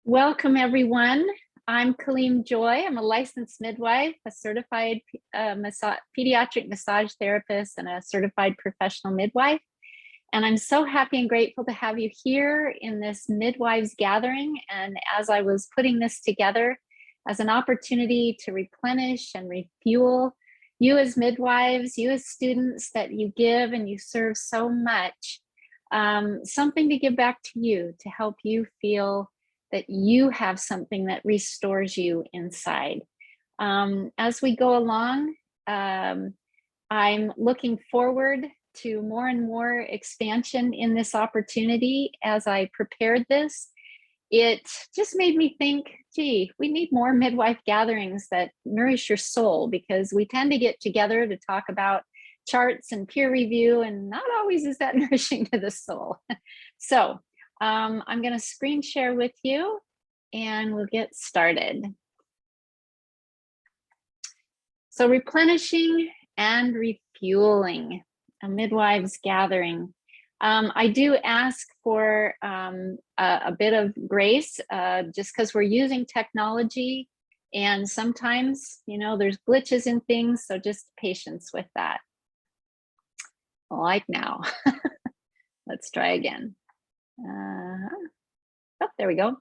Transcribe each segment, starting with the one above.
Welcome, everyone. I'm Kaleem Joy. I'm a licensed midwife, a certified pediatric massage therapist, and a certified professional midwife. And I'm so happy and grateful to have you here in this midwives gathering. And as I was putting this together as an opportunity to replenish and refuel you as midwives, you as students that you give and you serve so much, something to give back to you to help you feel that you have something that restores you inside. As we go along, I'm looking forward to more and more expansion in this opportunity. As I prepared this, it just made me think, gee, we need more midwife gatherings that nourish your soul, because we tend to get together to talk about charts and peer review, and not always is that nourishing to the soul. So I'm going to screen share with you and we'll get started. So replenishing and refueling, a midwives gathering. I do ask for a bit of grace, just because we're using technology and sometimes, there's glitches in things. So just patience with that. Like now. Let's try again. Oh, there we go.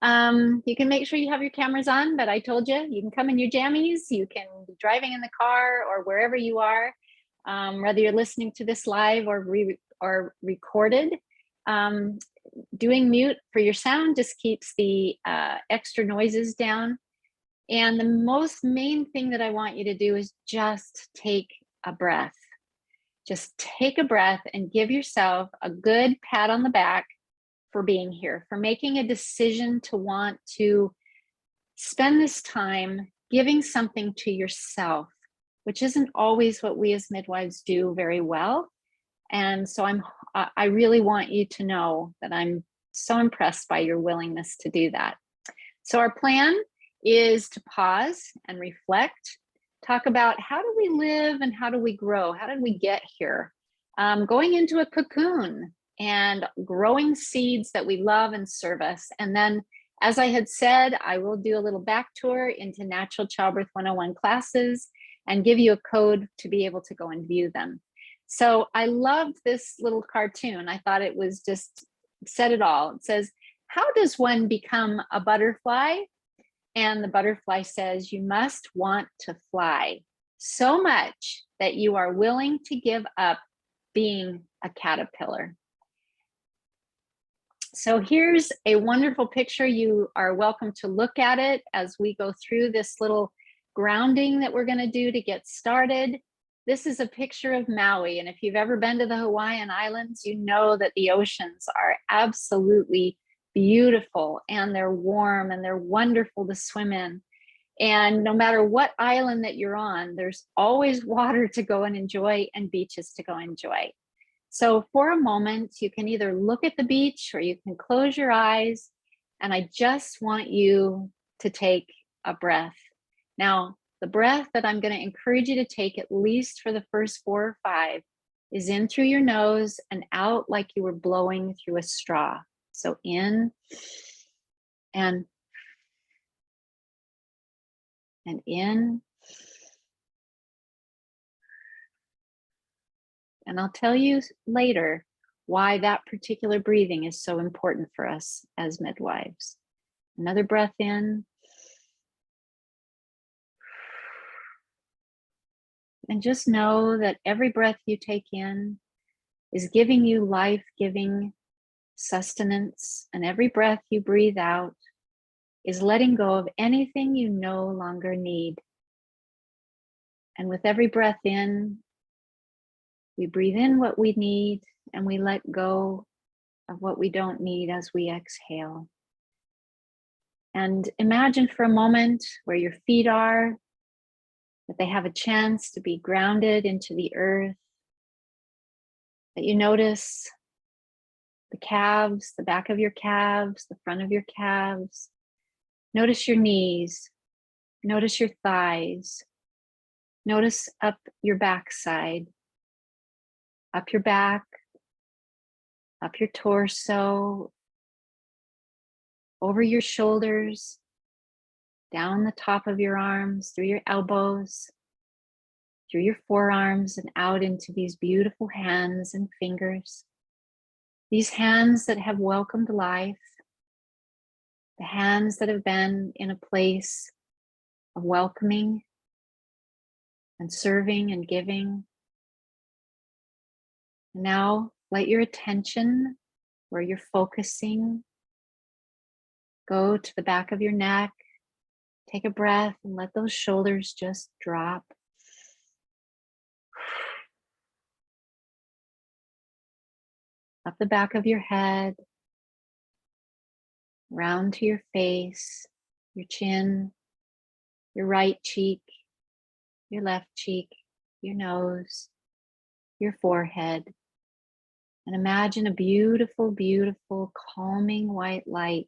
You can make sure you have your cameras on, but I told you can come in your jammies, you can be driving in the car or wherever you are, whether you're listening to this live or recorded. Doing mute for your sound just keeps the extra noises down. And the main thing that I want you to do is just take a breath. Just take a breath and give yourself a good pat on the back for being here, for making a decision to want to spend this time giving something to yourself, which isn't always what we as midwives do very well. And so I really want you to know that I'm so impressed by your willingness to do that. So our plan is to pause and reflect, talk about how do we live and how do we grow? How did we get here? Going into a cocoon and growing seeds that we love and serve us. And then, as I had said, I will do a little back tour into Natural Childbirth 101 classes and give you a code to be able to go and view them. So I loved this little cartoon. I thought it was just said it all. It says, how does one become a butterfly? And the butterfly says, you must want to fly so much that you are willing to give up being a caterpillar. So here's a wonderful picture. You are welcome to look at it as we go through this little grounding that we're going to do to get started. This is a picture of Maui. And if you've ever been to the Hawaiian Islands, you know that the oceans are absolutely beautiful and they're warm and they're wonderful to swim in. And no matter what island that you're on, there's always water to go and enjoy and beaches to go enjoy. So for a moment, you can either look at the beach or you can close your eyes. And I just want you to take a breath. Now, the breath that I'm going to encourage you to take, at least for the first 4 or 5, is in through your nose and out like you were blowing through a straw. So in and in. And I'll tell you later why that particular breathing is so important for us as midwives. Another breath in. And just know that every breath you take in is giving you life-giving sustenance, and every breath you breathe out is letting go of anything you no longer need. And with every breath in, we breathe in what we need and we let go of what we don't need as we exhale. And imagine for a moment where your feet are, that they have a chance to be grounded into the earth, that you notice the calves, the back of your calves, the front of your calves. Notice your knees, notice your thighs, notice up your backside, up your back, up your torso, over your shoulders, down the top of your arms, through your elbows, through your forearms, and out into these beautiful hands and fingers. These hands that have welcomed life, the hands that have been in a place of welcoming and serving and giving. And now let your attention, where you're focusing, go to the back of your neck. Take a breath and let those shoulders just drop. Up the back of your head, round to your face, your chin, your right cheek, your left cheek, your nose, your forehead. And imagine a beautiful, beautiful, calming white light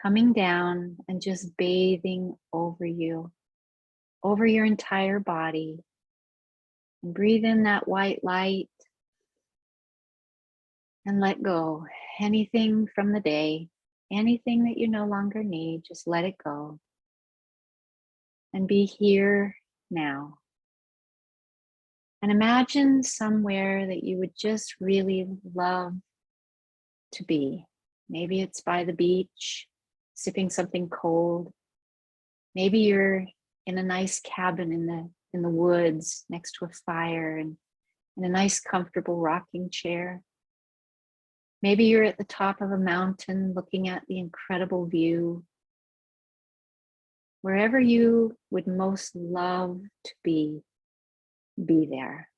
coming down and just bathing over you, over your entire body. And breathe in that white light and let go. Anything from the day, anything that you no longer need, just let it go. And be here now. And imagine somewhere that you would just really love to be. Maybe it's by the beach, sipping something cold. Maybe you're in a nice cabin in the woods next to a fire and in a nice comfortable rocking chair. Maybe you're at the top of a mountain looking at the incredible view. Wherever you would most love to be there.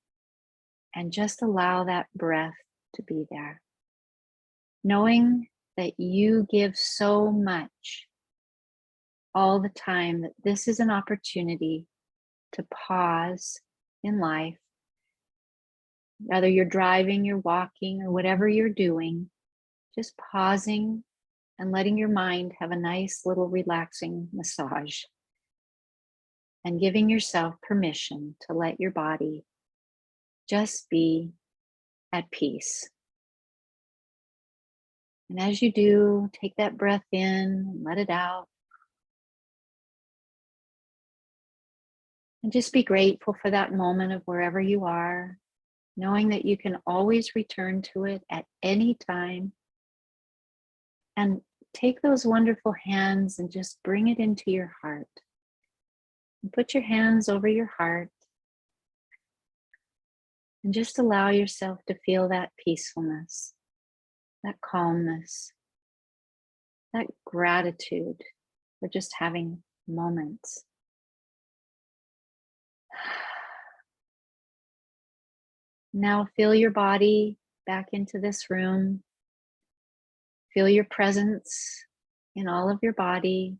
And just allow that breath to be there. Knowing that you give so much all the time, that this is an opportunity to pause in life. Whether you're driving, you're walking, or whatever you're doing, just pausing and letting your mind have a nice little relaxing massage. And giving yourself permission to let your body just be at peace. And as you do, take that breath in and let it out. And just be grateful for that moment of wherever you are, knowing that you can always return to it at any time. And take those wonderful hands and just bring it into your heart. And put your hands over your heart. And just allow yourself to feel that peacefulness, that calmness, that gratitude for just having moments. Now feel your body back into this room. Feel your presence in all of your body.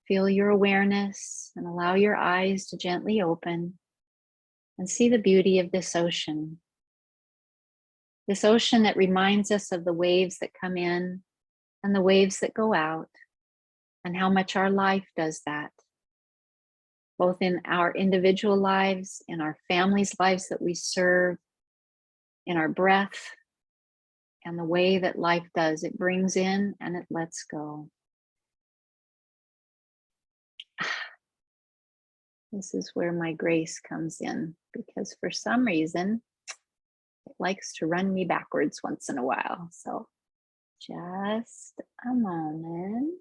Feel your awareness and allow your eyes to gently open and see the beauty of this ocean. This ocean that reminds us of the waves that come in and the waves that go out, and how much our life does that, both in our individual lives, in our families' lives that we serve, in our breath, and the way that life does. It brings in and it lets go. This is where my grace comes in, because for some reason, it likes to run me backwards once in a while. So just a moment.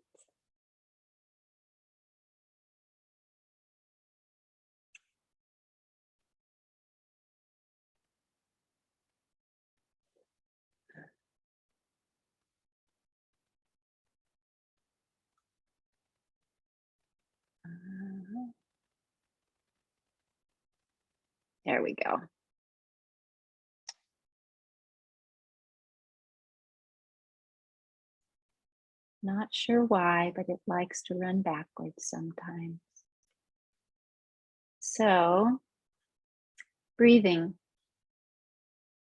There we go. Not sure why, but it likes to run backwards sometimes. So, breathing.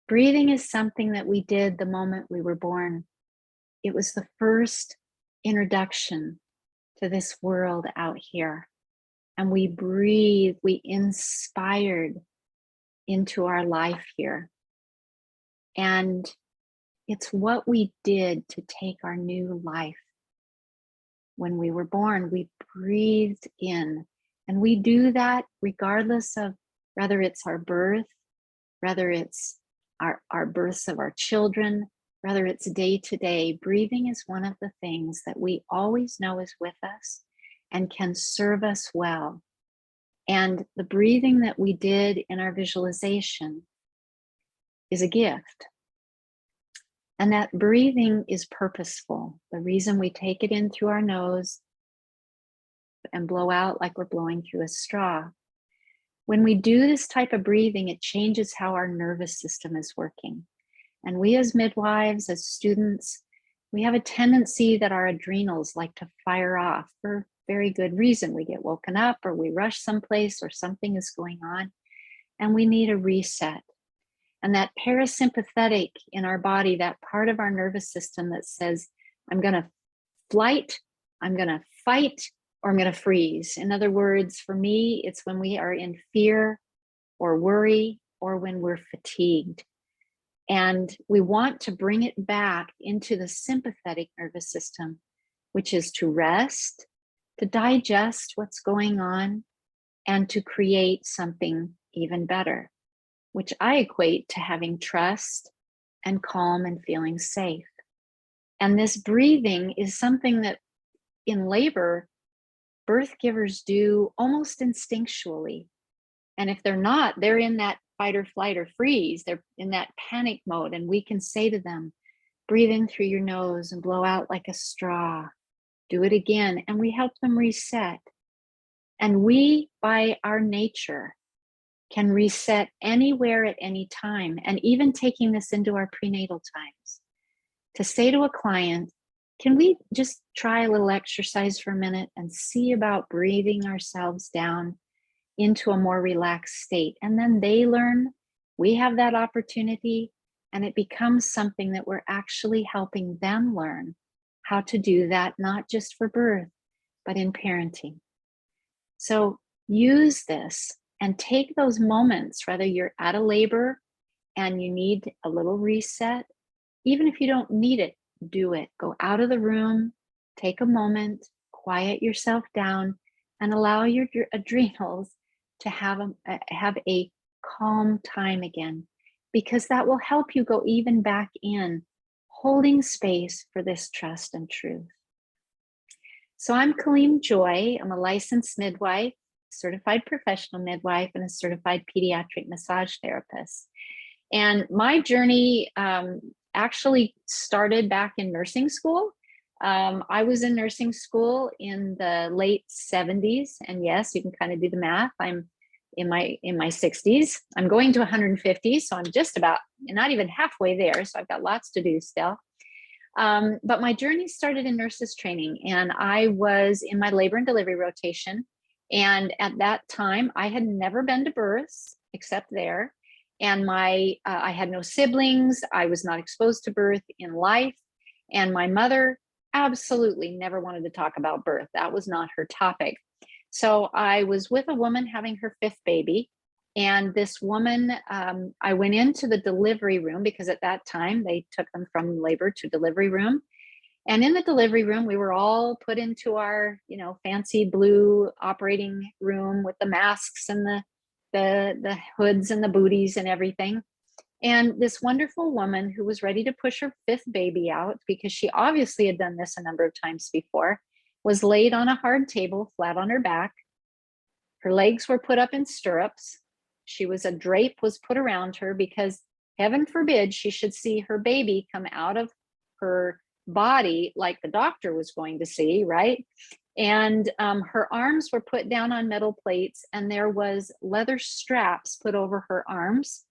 Breathing is something that we did the moment we were born. It was the first introduction to this world out here. And we breathed, we inspired into our life here. And It's what we did to take our new life. When we were born, we breathed in, and we do that regardless of whether it's our birth, whether it's our births of our children, whether it's day to day. Breathing is one of the things that we always know is with us and can serve us well. And the breathing that we did in our visualization is a gift. And that breathing is purposeful. The reason we take it in through our nose and blow out like we're blowing through a straw. When we do this type of breathing, it changes how our nervous system is working. And we as midwives, as students, we have a tendency that our adrenals like to fire off for very good reason. We get woken up or we rush someplace or something is going on and we need a reset. And that parasympathetic in our body, that part of our nervous system that says, I'm going to flight, I'm going to fight, or I'm going to freeze. In other words, for me, it's when we are in fear or worry or when we're fatigued. And we want to bring it back into the sympathetic nervous system, which is to rest, to digest what's going on, and to create something even better, which I equate to having trust and calm and feeling safe. And this breathing is something that in labor, birth givers do almost instinctually. And if they're not, they're in that fight or flight or freeze. They're in that panic mode. And we can say to them, breathe in through your nose and blow out like a straw. Do it again. And we help them reset. And we, by our nature, can reset anywhere at any time. And even taking this into our prenatal times, to say to a client, can we just try a little exercise for a minute and see about breathing ourselves down into a more relaxed state? And then they learn, we have that opportunity, and it becomes something that we're actually helping them learn how to do that, not just for birth, but in parenting. So use this and take those moments, whether you're at a labor and you need a little reset, even if you don't need it, do it. Go out of the room, take a moment, quiet yourself down, and allow your adrenals to have a calm time again, because that will help you go even back in, holding space for this trust and truth. So I'm Colleen Joy. I'm a licensed midwife, certified professional midwife, and a certified pediatric massage therapist. And my journey actually started back in nursing school. I was in nursing school in the late 70s. And yes, you can kind of do the math. I'm in my 60s. I'm going to 150. So I'm just about, not even halfway there. So I've got lots to do still. But my journey started in nurses training, and I was in my labor and delivery rotation. And at that time, I had never been to births except there. And I had no siblings. I was not exposed to birth in life. And my mother absolutely never wanted to talk about birth. That was not her topic. So I was with a woman having her 5th baby. And this woman, I went into the delivery room because at that time they took them from labor to delivery room. And in the delivery room, we were all put into our, fancy blue operating room with the masks and the hoods and the booties and everything. And this wonderful woman who was ready to push her 5th baby out, because she obviously had done this a number of times before, was laid on a hard table, flat on her back. Her legs were put up in stirrups. A drape was put around her because heaven forbid she should see her baby come out of her body like the doctor was going to see, right? And her arms were put down on metal plates, and there was leather straps put over her arms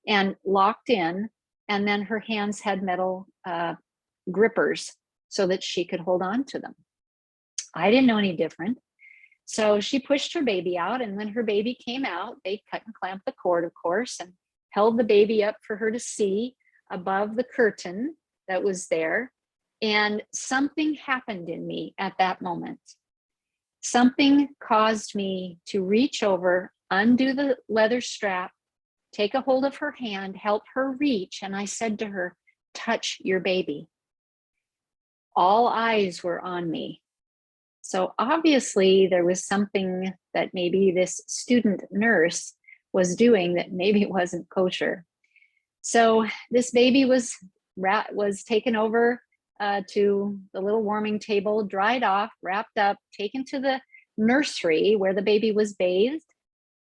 and locked in. And then her hands had metal grippers so that she could hold on to them. I didn't know any different. So she pushed her baby out, and when her baby came out, they cut and clamped the cord, of course, and held the baby up for her to see above the curtain that was there. And something happened in me at that moment. Something caused me to reach over, undo the leather strap, take a hold of her hand, help her reach. And I said to her, touch your baby. All eyes were on me. So obviously there was something that maybe this student nurse was doing that maybe it wasn't kosher. So this baby was taken over to the little warming table, dried off, wrapped up, taken to the nursery where the baby was bathed,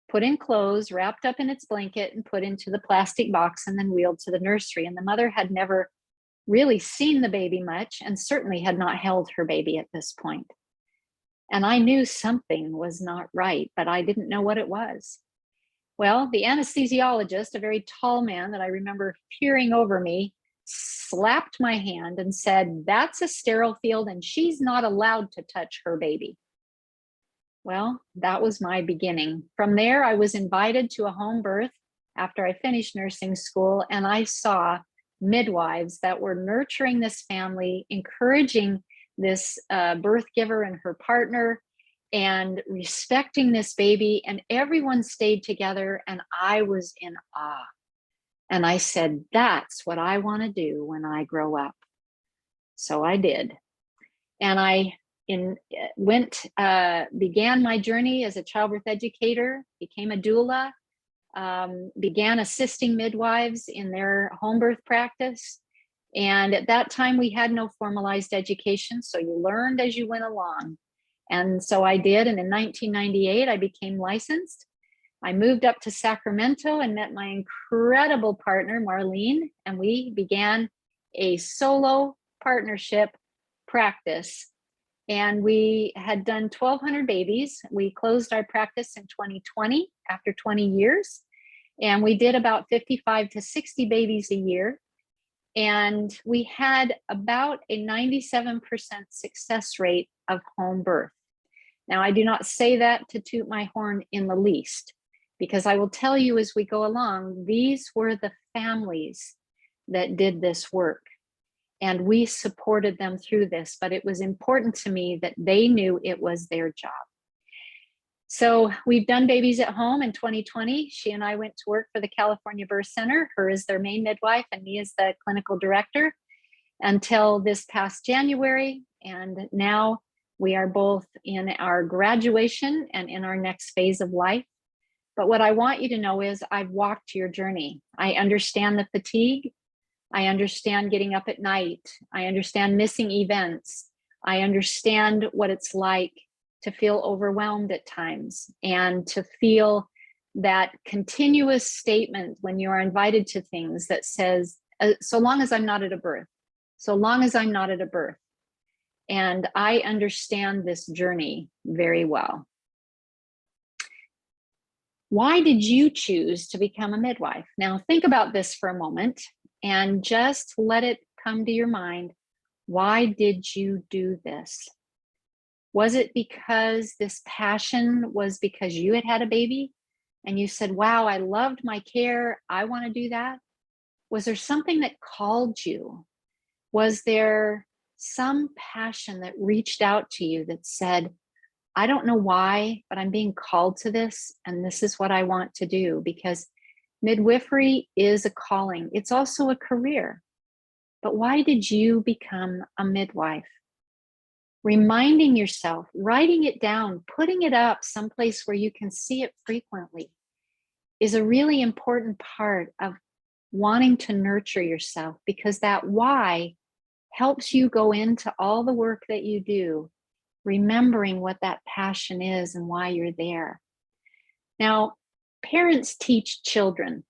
put in clothes, wrapped up in its blanket, and put into the plastic box, and then wheeled to the nursery. And the mother had never really seen the baby much, and certainly had not held her baby at this point. And I knew something was not right, but I didn't know what it was. Well, the anesthesiologist, a very tall man that I remember peering over me, slapped my hand and said, "That's a sterile field and she's not allowed to touch her baby." Well, that was my beginning. From there, I was invited to a home birth after I finished nursing school, and I saw midwives that were nurturing this family, encouraging this birth giver and her partner, and respecting this baby, and everyone stayed together, and I was in awe. And I said, that's what I want to do when I grow up. So I did. And I began my journey as a childbirth educator, became a doula, began assisting midwives in their home birth practice. And at that time, we had no formalized education, so you learned as you went along. And so I did, and in 1998, I became licensed. I moved up to Sacramento and met my incredible partner, Marlene, and we began a solo partnership practice. And we had done 1,200 babies. We closed our practice in 2020 after 20 years. And we did about 55 to 60 babies a year. And we had about a 97% success rate of home birth. Now, I do not say that to toot my horn in the least, because I will tell you as we go along, these were the families that did this work. And we supported them through this, but it was important to me that they knew it was their job. So we've done babies at home in 2020. She and I went to work for the California Birth Center. Her is their main midwife and me as the clinical director until this past January. And now we are both in our graduation and in our next phase of life. But what I want you to know is I've walked your journey. I understand the fatigue. I understand getting up at night. I understand missing events. I understand what it's like to feel overwhelmed at times and to feel that continuous statement when you are invited to things that says, so long as I'm not at a birth, so long as I'm not at a birth. And I understand this journey very well. Why did you choose to become a midwife? Now think about this for a moment and just let it come to your mind. Why did you do this? Was it because this passion was because you had had a baby and you said, wow, I loved my care, I want to do that? Was there something that called you? Was there some passion that reached out to you that said, I don't know why, but I'm being called to this, and this is what I want to do? Because midwifery is a calling. It's also a career. But why did you become a midwife? Reminding yourself, writing it down, putting it up someplace where you can see it frequently is a really important part of wanting to nurture yourself, because that why helps you go into all the work that you do, remembering what that passion is and why you're there. Now, parents teach children.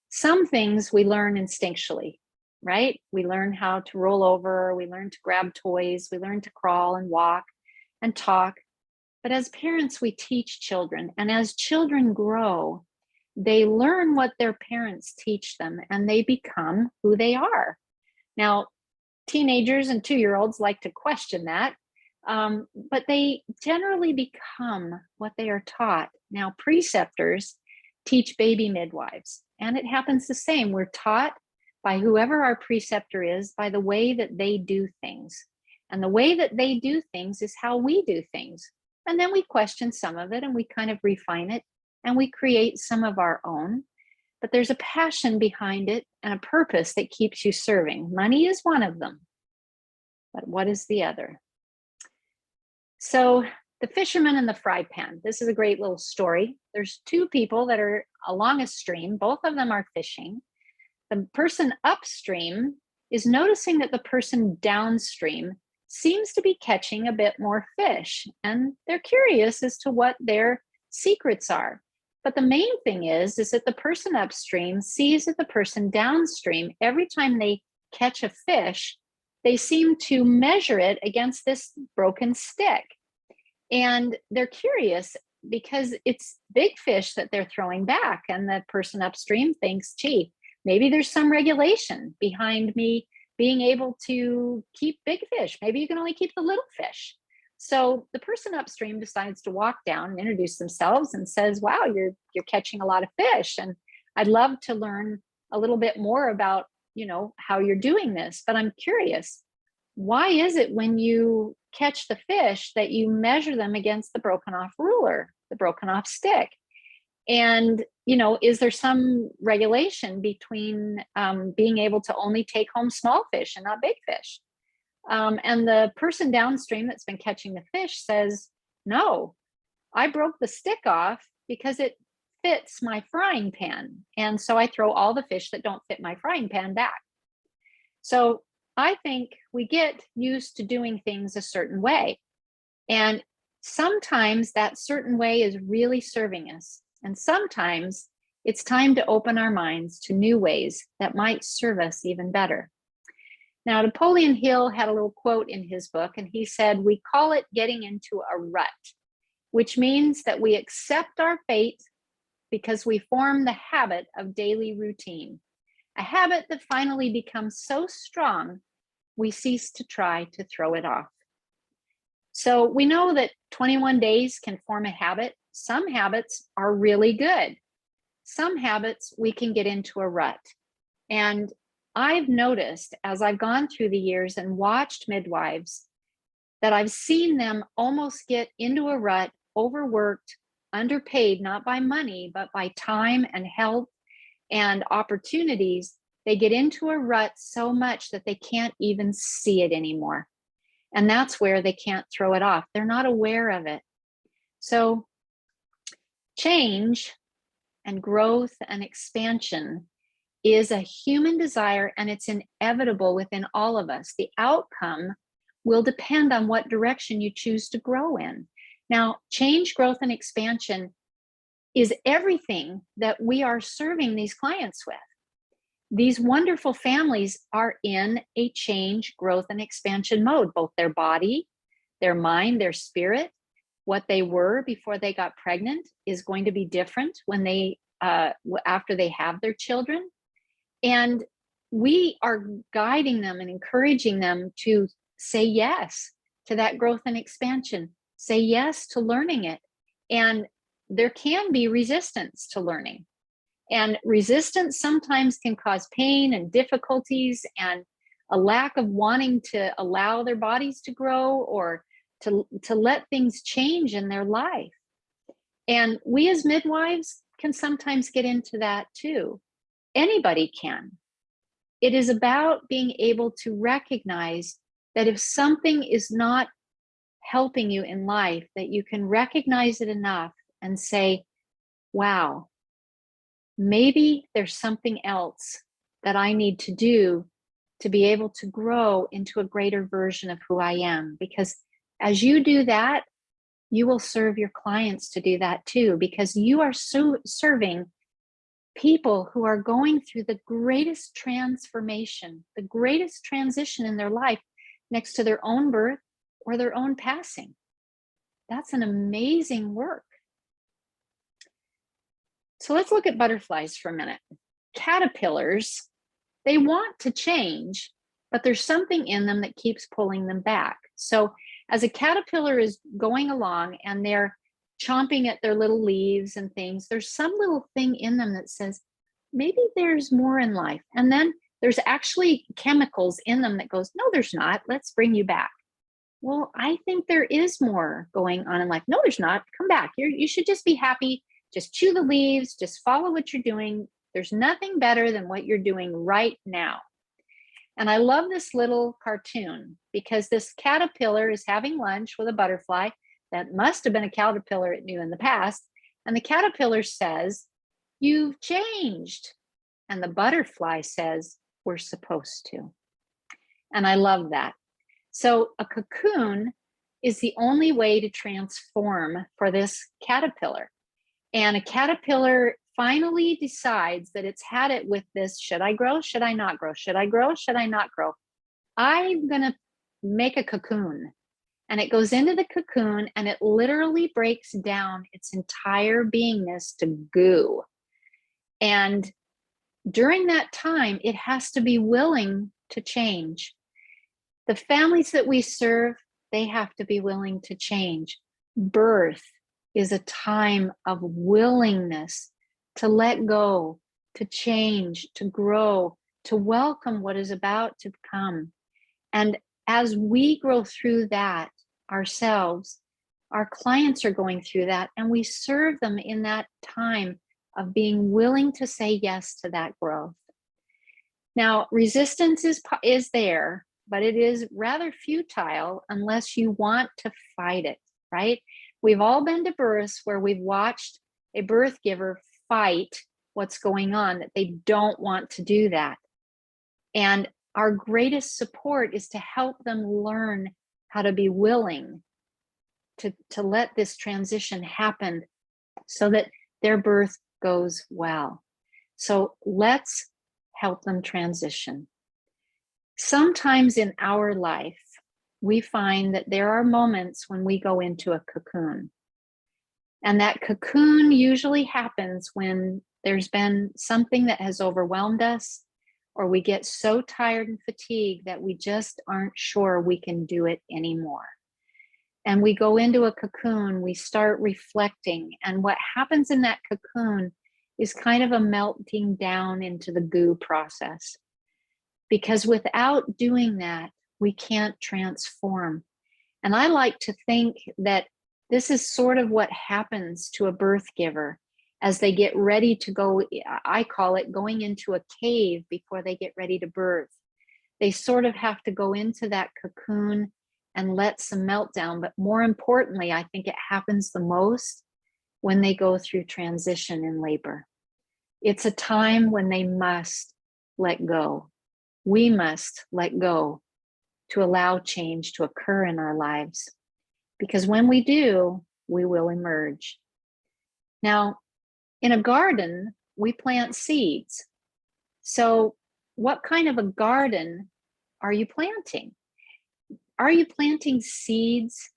Some things we learn instinctually, right? We learn how to roll over, we learn to grab toys, we learn to crawl and walk and talk. But as parents, we teach children. And as children grow, they learn what their parents teach them and they become who they are. Now, teenagers and 2-year-olds like to question that, but they generally become what they are taught. Now, preceptors teach baby midwives, and it happens the same. We're taught by whoever our preceptor is, by the way that they do things. And the way that they do things is how we do things. And then we question some of it and we kind of refine it and we create some of our own. but there's a passion behind it and a purpose that keeps you serving. Money is one of them, but what is the other? So the fisherman and the fry pan. This is a great little story. There's two people that are along a stream. Both of them are fishing. The person upstream is noticing that the person downstream seems to be catching a bit more fish, and they're curious as to what their secrets are. But the main thing is that the person upstream sees that the person downstream, every time they catch a fish, they seem to measure it against this broken stick. And they're curious because it's big fish that they're throwing back. And the person upstream thinks, gee, maybe there's some regulation behind me being able to keep big fish. Maybe you can only keep the little fish. So the person upstream decides to walk down and introduce themselves and says, wow, you're catching a lot of fish. And I'd love to learn a little bit more about, how you're doing this, but I'm curious, why is it when you catch the fish that you measure them against the broken off ruler, the broken off stick? And, is there some regulation between being able to only take home small fish and not big fish? And the person downstream that's been catching the fish says, no, I broke the stick off because it fits my frying pan. And so I throw all the fish that don't fit my frying pan back. So I think we get used to doing things a certain way. And sometimes that certain way is really serving us. And sometimes it's time to open our minds to new ways that might serve us even better. Now, Napoleon Hill had a little quote in his book, and he said, we call it getting into a rut, which means that we accept our fate because we form the habit of daily routine, a habit that finally becomes so strong we cease to try to throw it off. So we know that 21 days can form a habit. Some habits are really good. Some habits we can get into a rut. And I've noticed as I've gone through the years and watched midwives that I've seen them almost get into a rut, overworked, underpaid, not by money, but by time and health and opportunities. They get into a rut so much that they can't even see it anymore. And that's where they can't throw it off. They're not aware of it. So change and growth and expansion is a human desire, and it's inevitable within all of us. The outcome will depend on what direction you choose to grow in. Now, change, growth, and expansion is everything that we are serving these clients with. These wonderful families are in a change, growth, and expansion mode, both their body, their mind, their spirit. What they were before they got pregnant is going to be different when they, after they have their children. And we are guiding them and encouraging them to say yes to that growth and expansion, say yes to learning it. And there can be resistance to learning. And resistance sometimes can cause pain and difficulties and a lack of wanting to allow their bodies to grow or to let things change in their life. And we as midwives can sometimes get into that too. Anybody can. It is about being able to recognize that if something is not helping you in life, that you can recognize it enough and say, wow, maybe there's something else that I need to do to be able to grow into a greater version of who I am. Because as you do that, you will serve your clients to do that too, because you are serving people who are going through the greatest transformation, the greatest transition in their life next to their own birth or their own passing. That's an amazing work. So let's look at butterflies for a minute. Caterpillars, they want to change, but there's something in them that keeps pulling them back. So as a caterpillar is going along and they're chomping at their little leaves and things, there's some little thing in them that says, maybe there's more in life. And then there's actually chemicals in them that goes, no, there's not. Let's bring you back. Well, I think there is more going on in life. No, there's not. Come back. You should just be happy. Just chew the leaves. Just follow what you're doing. There's nothing better than what you're doing right now. And I love this little cartoon because this caterpillar is having lunch with a butterfly that must have been a caterpillar it knew in the past. And the caterpillar says, "You've changed." And the butterfly says, "We're supposed to." And I love that. So a cocoon is the only way to transform for this caterpillar. And a caterpillar finally decides that it's had it with this, should I grow? Should I not grow? Should I grow? Should I not grow? I'm going to make a cocoon. And it goes into the cocoon and it literally breaks down its entire beingness to goo. And during that time, it has to be willing to change. The families that we serve, they have to be willing to change. Birth is a time of willingness to let go, to change, to grow, to welcome what is about to come. And as we grow through that ourselves, our clients are going through that, and we serve them in that time of being willing to say yes to that growth. Now, resistance is there, but it is rather futile unless you want to fight it, right? We've all been to births where we've watched a birth giver fight what's going on, that they don't want to do that. And our greatest support is to help them learn how to be willing to let this transition happen so that their birth goes well. So let's help them transition. Sometimes in our life, we find that there are moments when we go into a cocoon. And that cocoon usually happens when there's been something that has overwhelmed us, or we get so tired and fatigued that we just aren't sure we can do it anymore. And we go into a cocoon, we start reflecting, and what happens in that cocoon is kind of a melting down into the goo process. Because without doing that, we can't transform. And I like to think that this is sort of what happens to a birth giver as they get ready to go. I call it going into a cave before they get ready to birth. They sort of have to go into that cocoon and let some melt down. But more importantly, I think it happens the most when they go through transition in labor. It's a time when they must let go. We must let go to allow change to occur in our lives. Because when we do, we will emerge. Now, in a garden, we plant seeds. So what kind of a garden are you planting? Are you planting seeds,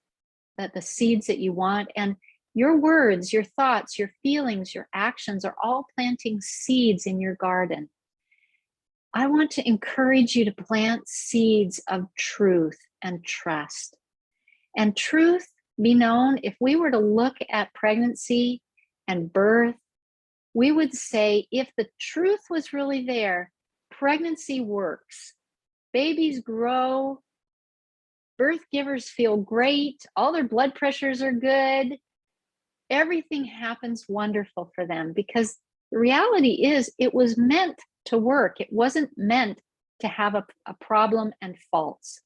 the seeds that you want? And your words, your thoughts, your feelings, your actions are all planting seeds in your garden. I want to encourage you to plant seeds of truth and trust. And truth, be known, if we were to look at pregnancy and birth, we would say if the truth was really there, pregnancy works. Babies grow, birth givers feel great, all their blood pressures are good. Everything happens wonderful for them because the reality is it was meant to work. It wasn't meant to have a problem and faults.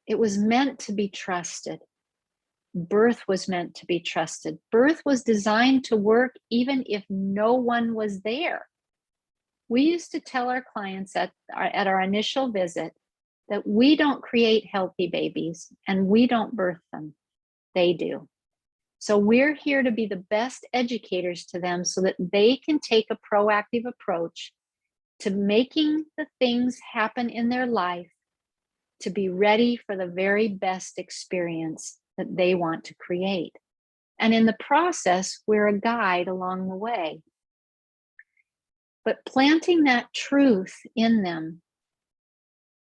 It was meant to be trusted. Birth was meant to be trusted. Birth was designed to work even if no one was there. We used to tell our clients at our initial visit that we don't create healthy babies and we don't birth them. They do. So we're here to be the best educators to them so that they can take a proactive approach to making the things happen in their life to be ready for the very best experience that they want to create. And in the process, we're a guide along the way. But planting that truth in them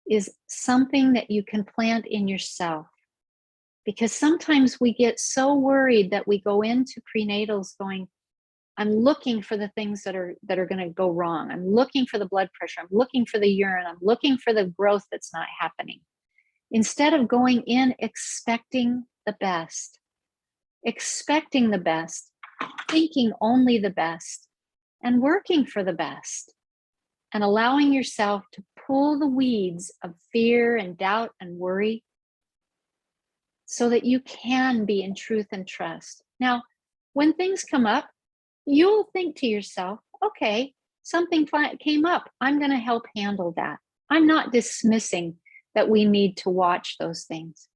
is something that you can plant in yourself. Because sometimes we get so worried that we go into prenatals going, I'm looking for the things that are going to go wrong. I'm looking for the blood pressure. I'm looking for the urine. I'm looking for the growth that's not happening. Instead of going in expecting the best, thinking only the best, and working for the best, and allowing yourself to pull the weeds of fear and doubt and worry so that you can be in truth and trust. Now, when things come up, you'll think to yourself, okay, something came up. I'm going to help handle that. I'm not dismissing that we need to watch those things.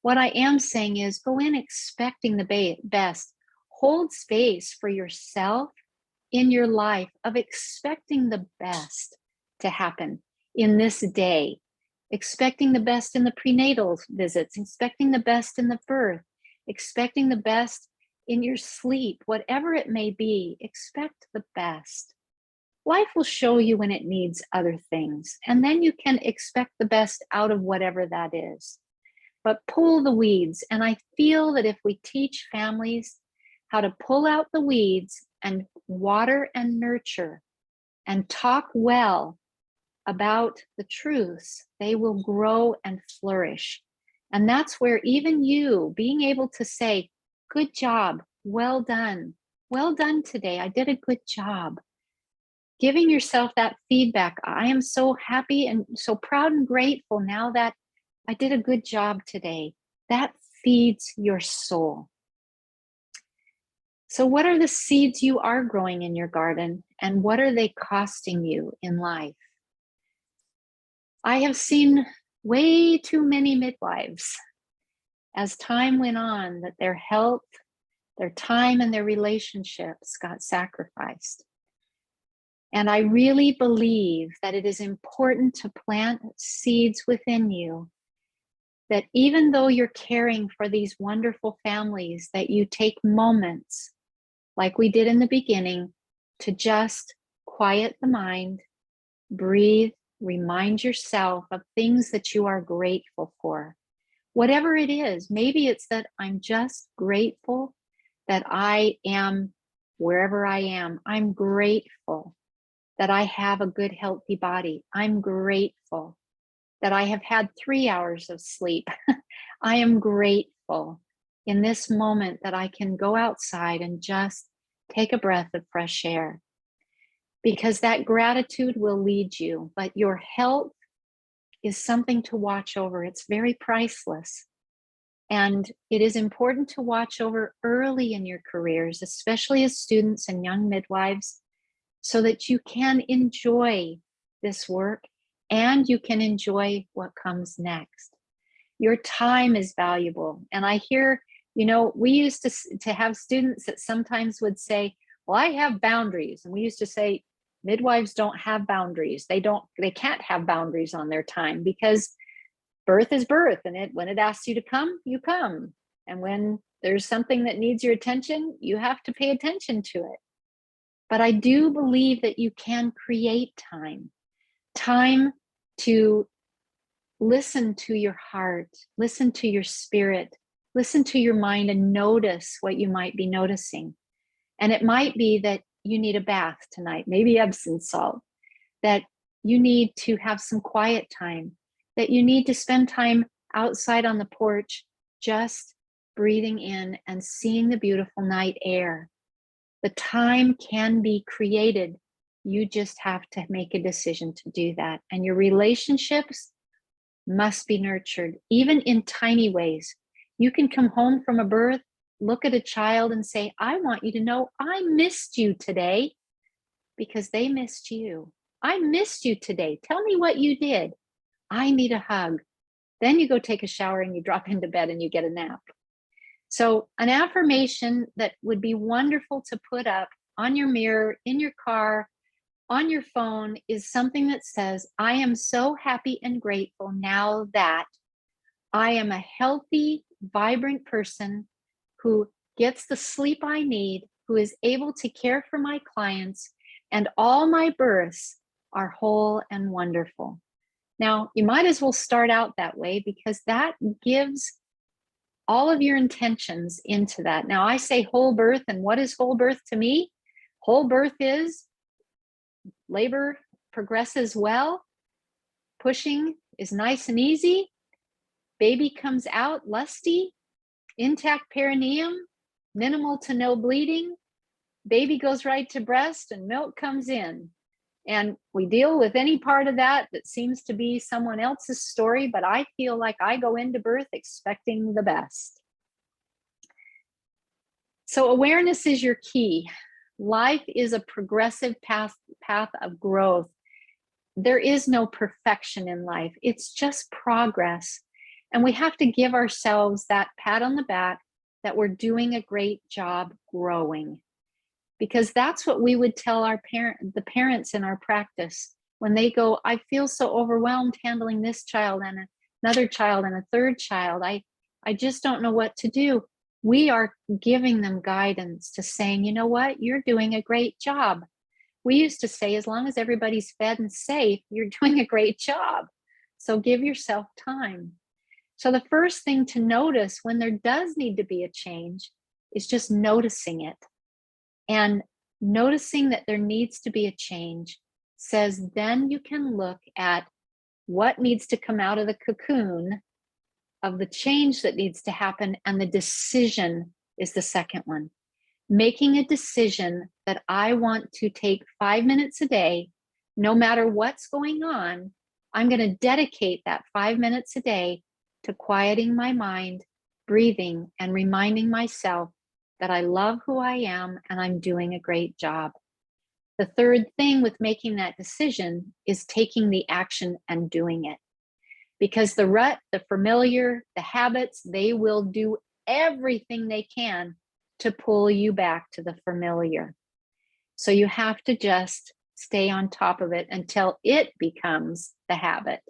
What I am saying is go in expecting the best. Hold space for yourself in your life of expecting the best to happen in this day, expecting the best in the prenatal visits, expecting the best in the birth, expecting the best in your sleep, whatever it may be, expect the best. Life will show you when it needs other things, and then you can expect the best out of whatever that is. But pull the weeds. And I feel that if we teach families how to pull out the weeds and water and nurture and talk well about the truths, they will grow and flourish. And that's where even you being able to say, good job, well done today, I did a good job. Giving yourself that feedback. I am so happy and so proud and grateful now that I did a good job today. That feeds your soul. So what are the seeds you are growing in your garden, and what are they costing you in life? I have seen way too many midwives as time went on that their health, their time, and their relationships got sacrificed. And I really believe that it is important to plant seeds within you that even though you're caring for these wonderful families, that you take moments, like we did in the beginning, to just quiet the mind, breathe, remind yourself of things that you are grateful for. Whatever it is, maybe it's that I'm just grateful that I am wherever I am. I'm grateful that I have a good, healthy body. I'm grateful that I have had 3 hours of sleep. I am grateful in this moment that I can go outside and just take a breath of fresh air, because that gratitude will lead you. But your health is something to watch over. It's very priceless. And it is important to watch over early in your careers, especially as students and young midwives, so that you can enjoy this work and you can enjoy what comes next. Your time is valuable. And I hear, we used to have students that sometimes would say, well, I have boundaries. And we used to say, midwives don't have boundaries. They can't have boundaries on their time, because birth is birth. And when it asks you to come, you come. And when there's something that needs your attention, you have to pay attention to it. But I do believe that you can create time to listen to your heart, listen to your spirit, listen to your mind, and notice what you might be noticing. And it might be that you need a bath tonight, maybe Epsom salt, that you need to have some quiet time, that you need to spend time outside on the porch, just breathing in and seeing the beautiful night air. The time can be created. You just have to make a decision to do that. And your relationships must be nurtured, even in tiny ways. You can come home from a birth, look at a child and say, I want you to know I missed you today, because they missed you. I missed you today. Tell me what you did. I need a hug. Then you go take a shower and you drop into bed and you get a nap. So an affirmation that would be wonderful to put up on your mirror, in your car, on your phone, is something that says, I am so happy and grateful now that I am a healthy, vibrant person who gets the sleep I need, who is able to care for my clients, and all my births are whole and wonderful. Now, you might as well start out that way, because that gives all of your intentions into that. Now, I say whole birth, and what is whole birth to me? Whole birth is labor progresses well, pushing is nice and easy, baby comes out lusty, intact perineum, minimal to no bleeding, baby goes right to breast and milk comes in. And we deal with any part of that that seems to be someone else's story, but I feel like I go into birth expecting the best. So awareness is your key. Life is a progressive path of growth. There is no perfection in life. It's just progress. And we have to give ourselves that pat on the back that we're doing a great job growing. Because that's what we would tell the parents in our practice when they go, I feel so overwhelmed handling this child and another child and a third child. I just don't know what to do. We are giving them guidance to saying, you know what, you're doing a great job. We used to say, as long as everybody's fed and safe, you're doing a great job. So give yourself time. So the first thing to notice when there does need to be a change is just noticing it. And noticing that there needs to be a change says then you can look at what needs to come out of the cocoon of the change that needs to happen, and the decision is the second one. Making a decision that I want to take 5 minutes a day, no matter what's going on, I'm going to dedicate that 5 minutes a day to quieting my mind, breathing, and reminding myself that I love who I am and I'm doing a great job. The third thing with making that decision is taking the action and doing it. Because the rut, the familiar, the habits, they will do everything they can to pull you back to the familiar. So you have to just stay on top of it until it becomes the habit.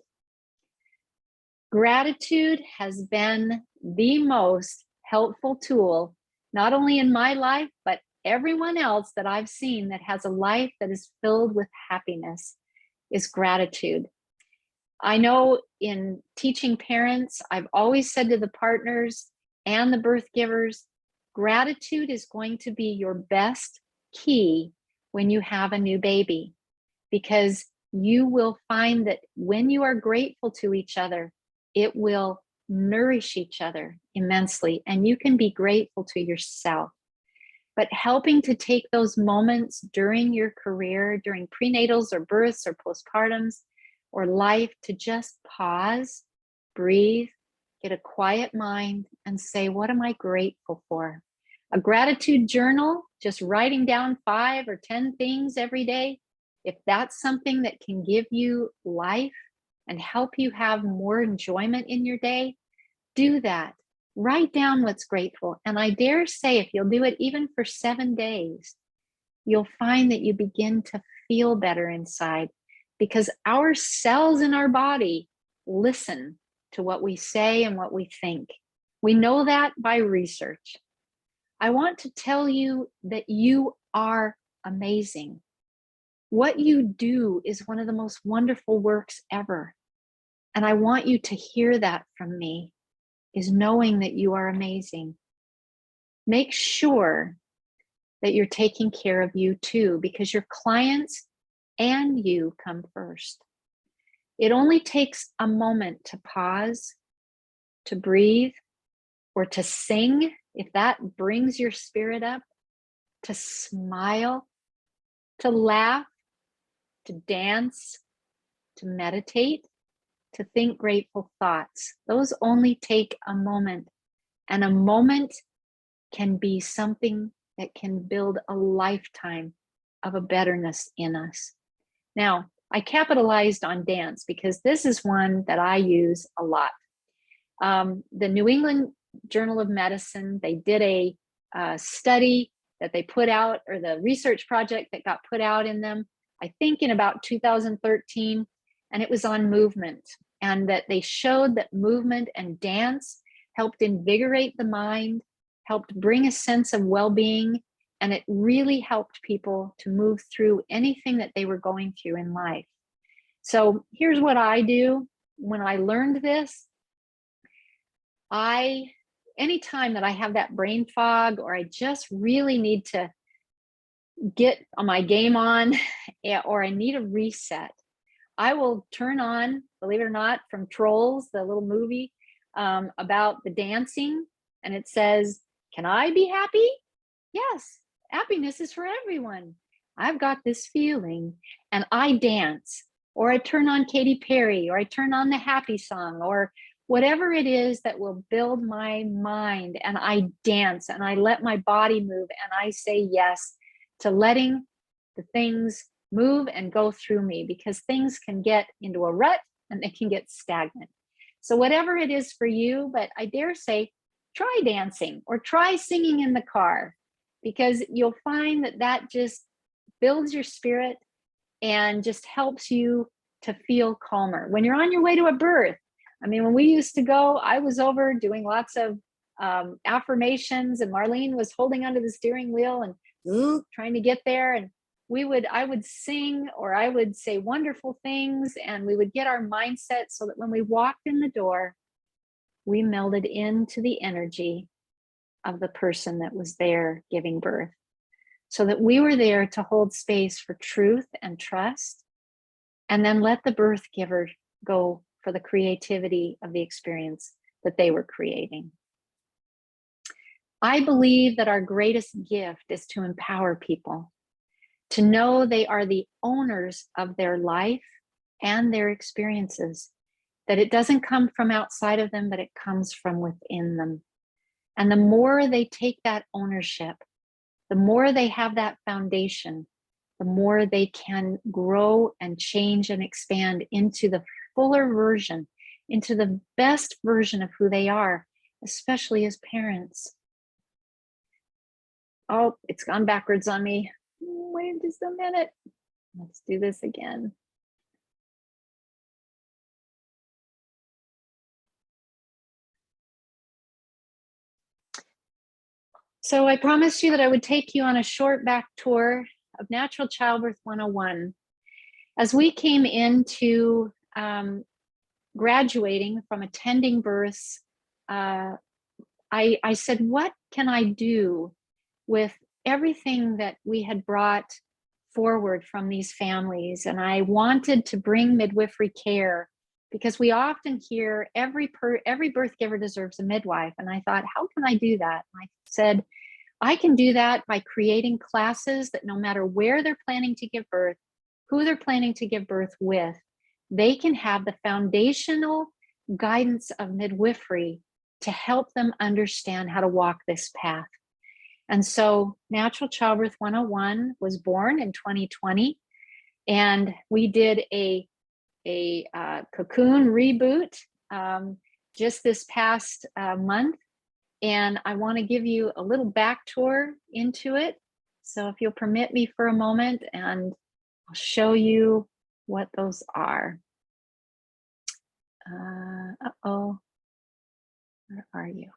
Gratitude has been the most helpful tool, not only in my life, but everyone else that I've seen that has a life that is filled with happiness, is gratitude. I know in teaching parents, I've always said to the partners and the birth givers, gratitude is going to be your best key when you have a new baby, because you will find that when you are grateful to each other, it will nourish each other immensely, and you can be grateful to yourself. But helping to take those moments during your career, during prenatals or births or postpartums or life, to just pause, breathe, get a quiet mind, and say, what am I grateful for? A gratitude journal, just writing down 5 or 10 things every day, if that's something that can give you life and help you have more enjoyment in your day, do that. Write down what's grateful. And I dare say, if you'll do it even for 7 days, you'll find that you begin to feel better inside, because our cells in our body listen to what we say and what we think. We know that by research. I want to tell you that you are amazing. What you do is one of the most wonderful works ever. And I want you to hear that from me, is knowing that you are amazing. Make sure that you're taking care of you too, because your clients and you come first. It only takes a moment to pause, to breathe, or to sing, if that brings your spirit up, to smile, to laugh, to dance, to meditate, to think grateful thoughts. Those only take a moment, and a moment can be something that can build a lifetime of a betterness in us. Now, I capitalized on dance because this is one that I use a lot. The New England Journal of Medicine, they did a study that they put out, or the research project that got put out in them, I think in about 2013, and it was on movement, and that they showed that movement and dance helped invigorate the mind, helped bring a sense of well-being, and it really helped people to move through anything that they were going through in life. So here's what I do when I learned this. Anytime that I have that brain fog, or I just really need to get my game on, or I need a reset, I will turn on, believe it or not, from Trolls, the little movie about the dancing, and it says, can I be happy? Yes. Happiness is for everyone. I've got this feeling, and I dance, or I turn on Katy Perry, or I turn on the happy song, or whatever it is that will build my mind, and I dance and I let my body move and I say yes to letting the things move and go through me, because things can get into a rut and they can get stagnant. So whatever it is for you, but I dare say, try dancing or try singing in the car, because you'll find that that just builds your spirit and just helps you to feel calmer. When you're on your way to a birth, I mean, when we used to go, I was over doing lots of affirmations, and Marlene was holding onto the steering wheel and trying to get there. And I would sing, or I would say wonderful things, and we would get our mindset so that when we walked in the door, we melded into the energy of the person that was there giving birth, so that we were there to hold space for truth and trust, and then let the birth giver go for the creativity of the experience that they were creating. I believe that our greatest gift is to empower people, to know they are the owners of their life and their experiences, that it doesn't come from outside of them, but it comes from within them. And the more they take that ownership, the more they have that foundation, the more they can grow and change and expand into the fuller version, into the best version of who they are, especially as parents. Oh, it's gone backwards on me. Wait just a minute. Let's do this again. So I promised you that I would take you on a short back tour of Natural Childbirth 101. As we came into graduating from attending births, I said, what can I do with everything that we had brought forward from these families? And I wanted to bring midwifery care, because we often hear every birth giver deserves a midwife. And I thought, how can I do that? And I said, I can do that by creating classes that no matter where they're planning to give birth, who they're planning to give birth with, they can have the foundational guidance of midwifery to help them understand how to walk this path. And so Natural Childbirth 101 was born in 2020, and we did a cocoon reboot just this past month. And I want to give you a little back tour into it. So if you'll permit me for a moment, and I'll show you what those are. Uh-oh, where are you?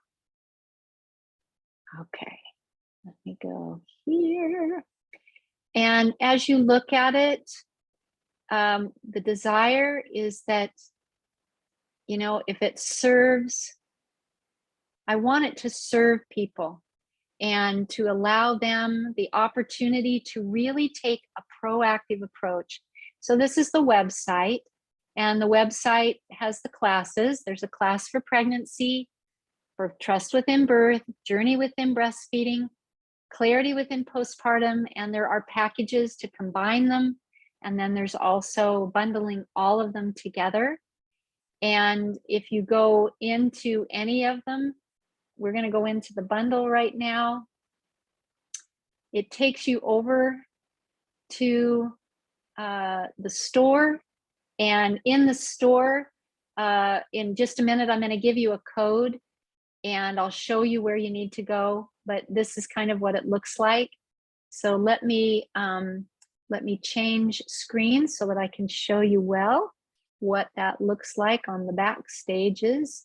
Okay, let me go here. And as you look at it, the desire is that, you know, if it serves, I want it to serve people and to allow them the opportunity to really take a proactive approach. So this is the website, and the website has the classes. There's a class for pregnancy, for trust within birth, journey within breastfeeding, clarity within postpartum, and there are packages to combine them. And then there's also bundling all of them together. And if you go into any of them, we're going to go into the bundle right now. It takes you over to the store, and in the store, in just a minute, I'm going to give you a code and I'll show you where you need to go, but this is kind of what it looks like. So let me change screens so that I can show you well what that looks like on the back stages.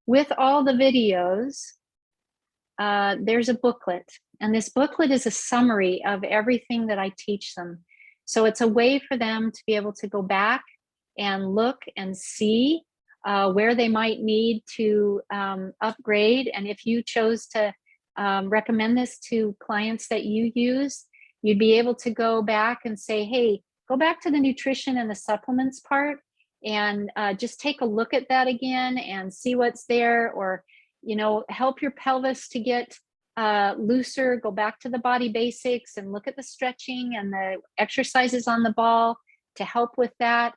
With all the videos, there's a booklet, and this booklet is a summary of everything that I teach them. So it's a way for them to be able to go back and look and see where they might need to upgrade. And if you chose to recommend this to clients that you use, you'd be able to go back and say, hey, go back to the nutrition and the supplements part and just take a look at that again and see what's there. Or you know, help your pelvis to get looser, go back to the body basics and look at the stretching and the exercises on the ball to help with that.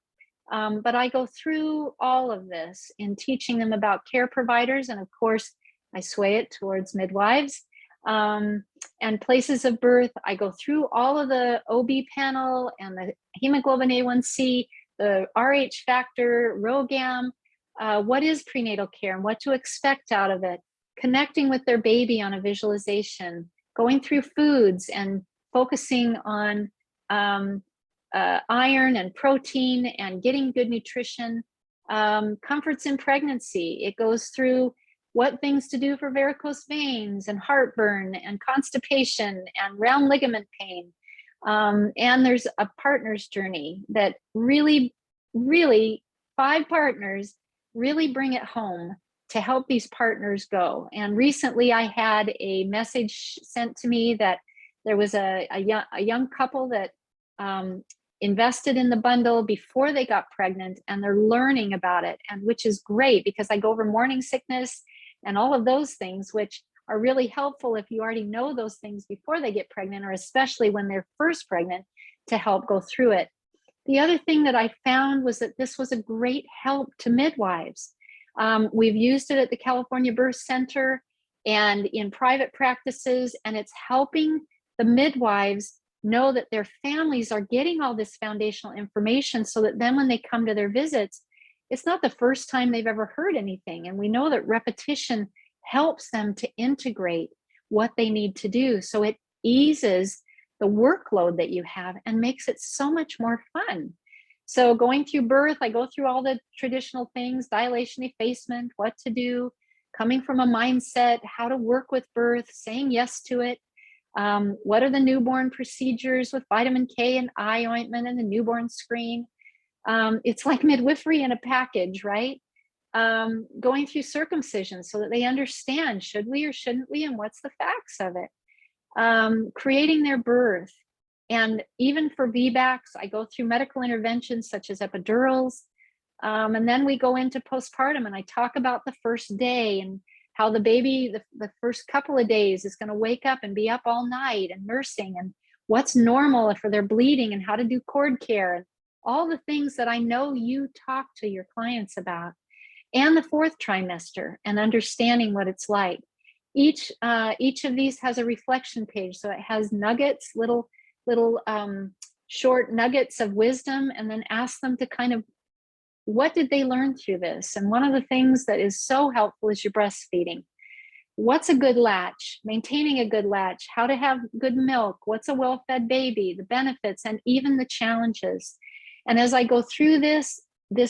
But I go through all of this in teaching them about care providers. And of course, I sway it towards midwives and places of birth. I go through all of the OB panel and the hemoglobin A1C, the RH factor, ROGAM, what is prenatal care and what to expect out of it, connecting with their baby on a visualization, going through foods and focusing on iron and protein and getting good nutrition, comforts in pregnancy. It goes through what things to do for varicose veins and heartburn and constipation and round ligament pain. And there's a partner's journey that really, 5 partners really bring it home to help these partners go. And recently I had a message sent to me that there was a young couple that invested in the bundle before they got pregnant, and they're learning about it, and which is great because I go over morning sickness and all of those things, which are really helpful if you already know those things before they get pregnant, or especially when they're first pregnant, to help go through it. The other thing that I found was that this was a great help to midwives. We've used it at the California Birth Center and in private practices, and it's helping the midwives know that their families are getting all this foundational information so that then when they come to their visits, it's not the first time they've ever heard anything. And we know that repetition helps them to integrate what they need to do. So it eases the workload that you have and makes it so much more fun. So going through birth, I go through all the traditional things, dilation, effacement, what to do, coming from a mindset, how to work with birth, saying yes to it. What are the newborn procedures with vitamin K and eye ointment and the newborn screen? It's like midwifery in a package, right? Going through circumcision so that they understand, should we or shouldn't we, and what's the facts of it? Creating their birth. And even for VBACs, I go through medical interventions such as epidurals. And then we go into postpartum and I talk about the first day and how the baby, the first couple of days is going to wake up and be up all night and nursing, and what's normal for their bleeding and how to do cord care and all the things that I know you talk to your clients about. And the 4th trimester and understanding what it's like. Each of these has a reflection page. So it has nuggets, little short nuggets of wisdom, and then ask them to kind of, what did they learn through this? And one of the things that is so helpful is your breastfeeding. What's a good latch? Maintaining a good latch, how to have good milk, what's a well-fed baby, the benefits, and even the challenges. And as I go through this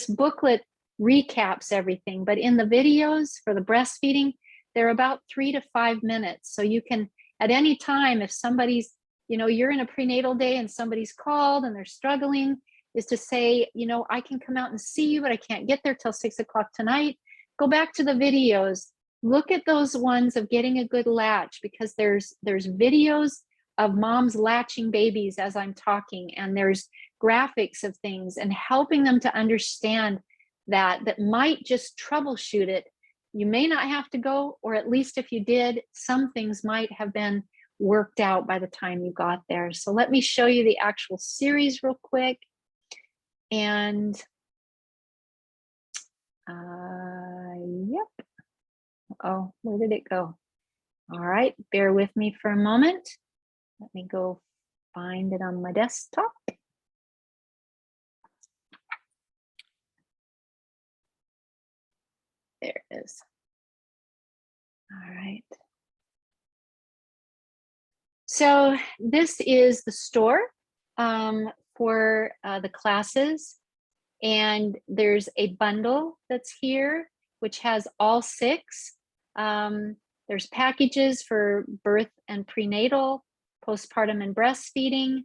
booklet recaps everything, but in the videos for the breastfeeding, they're about 3 to 5 minutes. So you can, at any time, if somebody's, you know, you're in a prenatal day and somebody's called and they're struggling, is to say, you know, I can come out and see you, but I can't get there till 6 o'clock tonight. Go back to the videos, look at those ones of getting a good latch, because there's videos of moms latching babies as I'm talking, and there's graphics of things and helping them to understand that might just troubleshoot it. You may not have to go, or at least if you did, some things might have been worked out by the time you got there. So let me show you the actual series real quick. And yep. Oh, where did it go? All right, bear with me for a moment. Let me go find it on my desktop. There it is. All right. So this is the store for the classes, and there's a bundle that's here, which has all 6. There's packages for birth and prenatal, postpartum and breastfeeding.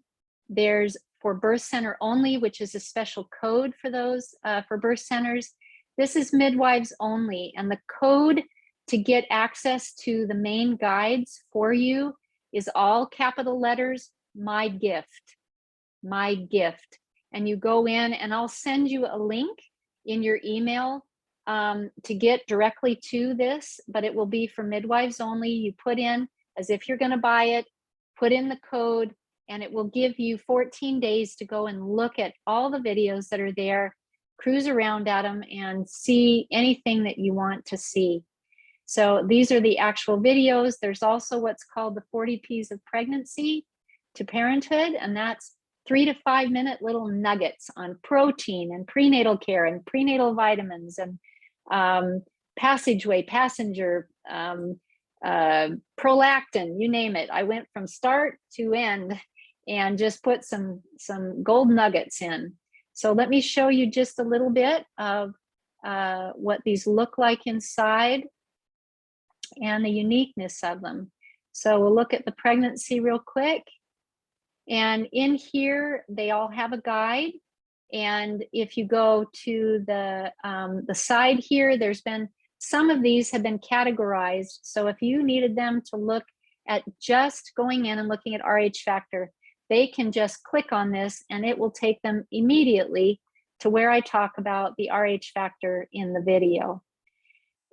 There's for birth center only, which is a special code for those for birth centers. This is midwives only, and the code to get access to the main guides for you is all capital letters, my gift, my gift. And you go in and I'll send you a link in your email to get directly to this, but it will be for midwives only. You put in, as if you're going to buy it, put in the code, and it will give you 14 days to go and look at all the videos that are there, cruise around at them, and see anything that you want to see. So these are the actual videos. There's also what's called the 40 P's of Pregnancy to Parenthood, and that's 3 to 5 minute little nuggets on protein and prenatal care and prenatal vitamins and passageway, passenger, prolactin, you name it. I went from start to end and just put some gold nuggets in. So let me show you just a little bit of what these look like inside and the uniqueness of them. So we'll look at the pregnancy real quick. And in here, they all have a guide. And if you go to the side here, there's been, some of these have been categorized. So if you needed them to look at just going in and looking at RH factor, they can just click on this and it will take them immediately to where I talk about the RH factor in the video.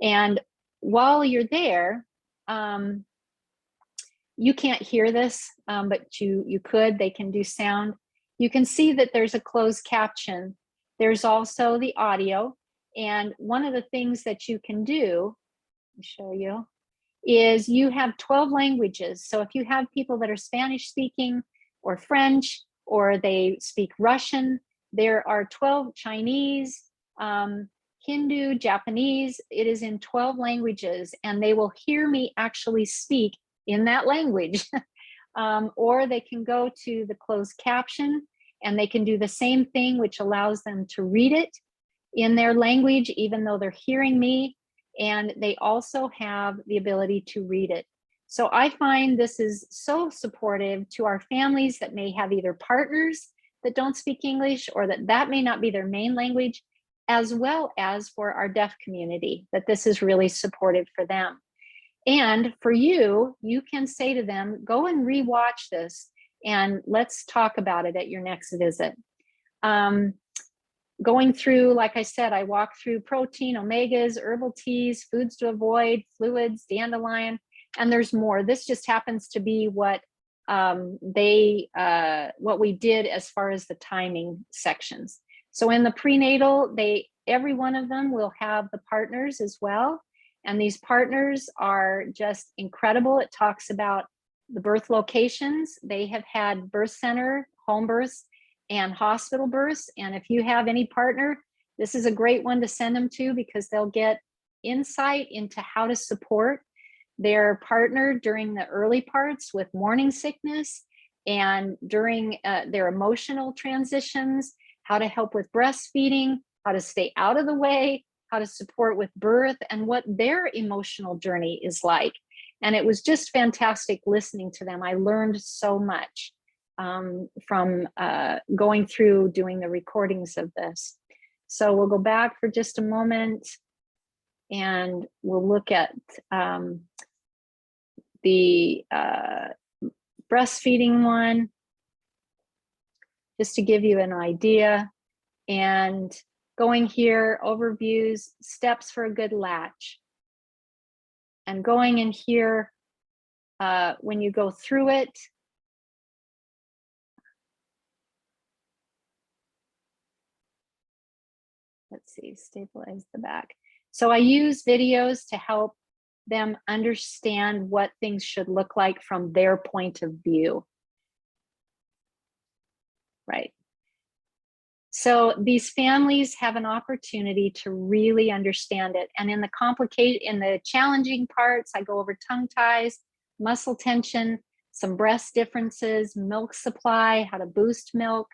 And while you're there, you can't hear this, but you could, they can do sound. You can see that there's a closed caption. There's also the audio. And one of the things that you can do, I'll show you, is you have 12 languages. So if you have people that are Spanish speaking or French, or they speak Russian, there are 12 Chinese, Hindu, Japanese. It is in 12 languages, and they will hear me actually speak in that language. Or they can go to the closed caption and they can do the same thing, which allows them to read it in their language, even though they're hearing me. And they also have the ability to read it. So I find this is so supportive to our families that may have either partners that don't speak English, or that may not be their main language, as well as for our deaf community, that this is really supportive for them. And for you, you can say to them, go and rewatch this and let's talk about it at your next visit. Going through, like I said, I walk through protein, omegas, herbal teas, foods to avoid, fluids, dandelion, and there's more. This just happens to be what what we did as far as the timing sections. So in the prenatal, every one of them will have the partners as well. And these partners are just incredible. It talks about the birth locations. They have had birth center, home births, and hospital births. And if you have any partner, this is a great one to send them to, because they'll get insight into how to support their partner during the early parts with morning sickness, and during their emotional transitions, how to help with breastfeeding, how to stay out of the way, how to support with birth, and what their emotional journey is like. And it was just fantastic listening to them. I learned so much from going through doing the recordings of this. So we'll go back for just a moment and we'll look at the breastfeeding one, just to give you an idea. And going here, overviews, steps for a good latch. And going in here, when you go through it, let's see, stabilize the back. So I use videos to help them understand what things should look like from their point of view. Right. So these families have an opportunity to really understand it. And in the challenging parts, I go over tongue ties, muscle tension, some breast differences, milk supply, how to boost milk,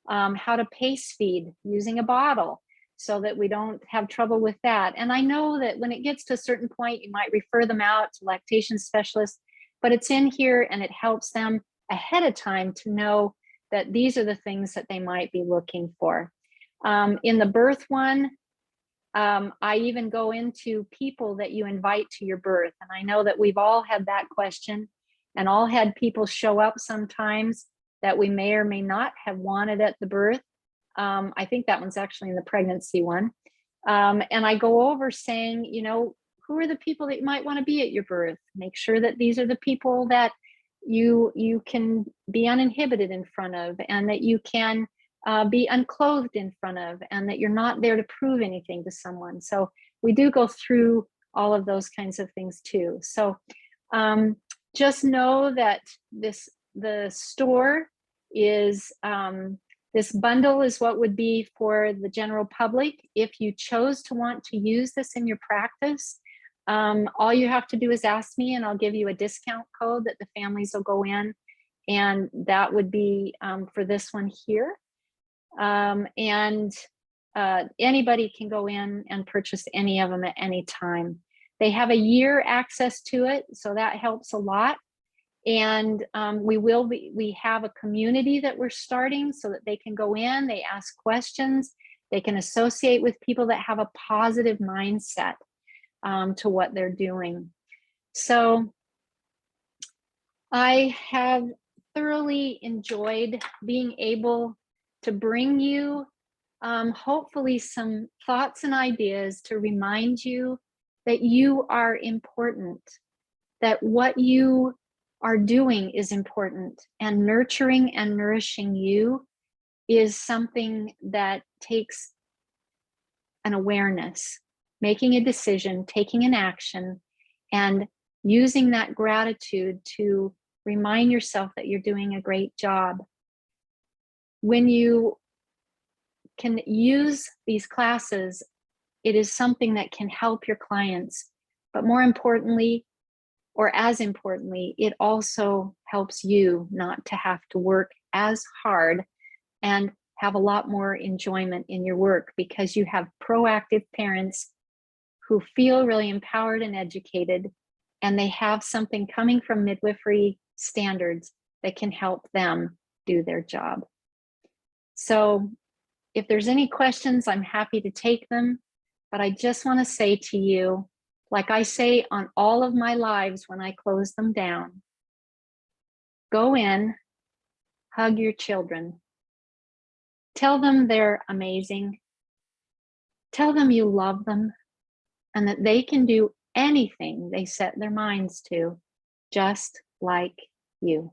how to pace feed using a bottle so that we don't have trouble with that. And I know that when it gets to a certain point, you might refer them out to lactation specialists, but it's in here and it helps them ahead of time to know that these are the things that they might be looking for. In the birth one, I even go into people that you invite to your birth. And I know that we've all had that question and all had people show up sometimes that we may or may not have wanted at the birth. I think that one's actually in the pregnancy one. And I go over saying, you know, who are the people that you might want to be at your birth? Make sure that these are the people that you can be uninhibited in front of, and that you can be unclothed in front of, and that you're not there to prove anything to someone. So we do go through all of those kinds of things too. So just know that the store is this bundle is what would be for the general public. If you chose to want to use this in your practice, all you have to do is ask me, and I'll give you a discount code that the families will go in, and that would be for this one here. Anybody can go in and purchase any of them at any time. They have a year access to it, so that helps a lot. And we have a community that we're starting so that they can go in, they ask questions, they can associate with people that have a positive mindset to what they're doing. So I have thoroughly enjoyed being able to bring you hopefully some thoughts and ideas to remind you that you are important, that what you are doing is important, and nurturing and nourishing you is something that takes an awareness, making a decision, taking an action, and using that gratitude to remind yourself that you're doing a great job. When you can use these classes, it is something that can help your clients, but more importantly, or as importantly, it also helps you not to have to work as hard and have a lot more enjoyment in your work, because you have proactive parents who feel really empowered and educated, and they have something coming from midwifery standards that can help them do their job. So if there's any questions, I'm happy to take them, but I just want to say to you, like I say on all of my lives when I close them down, go in, hug your children, tell them they're amazing, tell them you love them, and that they can do anything they set their minds to, just like you.